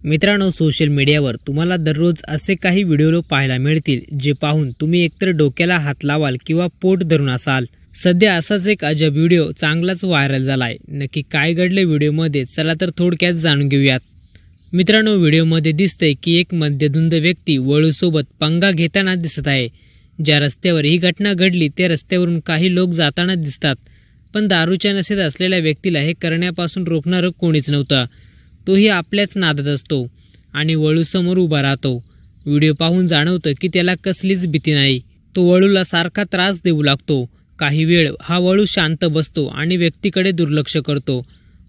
मित्रांनो, सोशल मीडियावर तुम्हाला दररोज असे काही व्हिडिओ पाहायला मिळतील जे पाहून तुम्ही एकतर डोक्याला हात लावाल किंवा पोट धरून असाल। सध्या असाच एक अजब व्हिडिओ चांगलाच व्हायरल झालाय। नक्की काय घडले व्हिडिओमध्ये, चला तर थोडक्यात जाणून घेऊयात। मित्रांनो, व्हिडिओमध्ये दिसतंय की एक मध्यधुंद व्यक्ती वळूसोबत पंगा घेताना दिसत आहे। ज्या रस्त्यावर ही घटना घडली त्या रस्त्यावरून काही लोक जाताना दिसतात, पण दारूच्या नशेत असलेल्या व्यक्तीला हे करण्यापासून रोखणारं कोणीच नव्हतं। तोही आपल्याच नादात असतो आणि वळूसमोर उभा राहतो। व्हिडिओ पाहून जाणवतं की त्याला कसलीच भीती नाही। तो वळूला सारखा त्रास देऊ लागतो। काही वेळ हा वळू शांत बसतो आणि व्यक्तीकडे दुर्लक्ष करतो,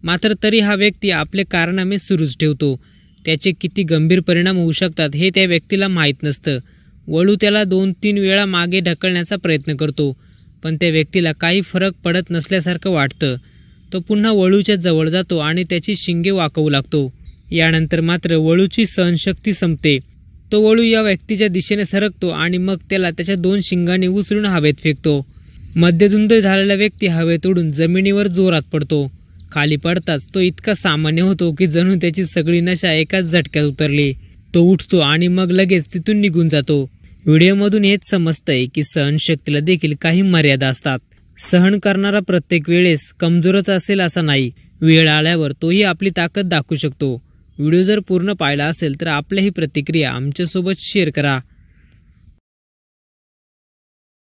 मात्र तरी हा व्यक्ती आपले कारनामे सुरूच ठेवतो। त्याचे किती गंभीर परिणाम होऊ शकतात हे त्या व्यक्तीला माहीत नसतं। वळू त्याला 2-3 वेळा मागे ढकलण्याचा प्रयत्न करतो, पण त्या व्यक्तीला काही फरक पडत नसल्यासारखं वाटतं। तो पुन्हा वळूच्या जवळ जातो आणि त्याची शिंगे वाकवू लागतो। यानंतर मात्र वळूची सहनशक्ती संपते। तो वळू या व्यक्तीच्या दिशेने सरकतो आणि मग त्याला त्याच्या 2 शिंगांनी उचलून हवेत फेकतो। मध्यधुंद झालेला व्यक्ती हवेत उडून जमिनीवर जोरात पडतो। खाली पडताच तो इतका सामान्य होतो की जणू त्याची सगळी नशा एकाच झटक्यात उतरली। तो उठतो आणि मग लगेच तिथून निघून जातो। व्हिडिओमधून हेच समजतंय की सहनशक्तीला देखील काही मर्यादा असतात। सहन करणारा प्रत्येक वेळेस कमजोरच असेल असं नाही, वेळ आल्यावर तोही आपली ताकद दाखवू शकतो। व्हिडिओ जर पूर्ण पाहिला असेल तर आपल्याही प्रतिक्रिया आमच्यासोबत शेअर करा।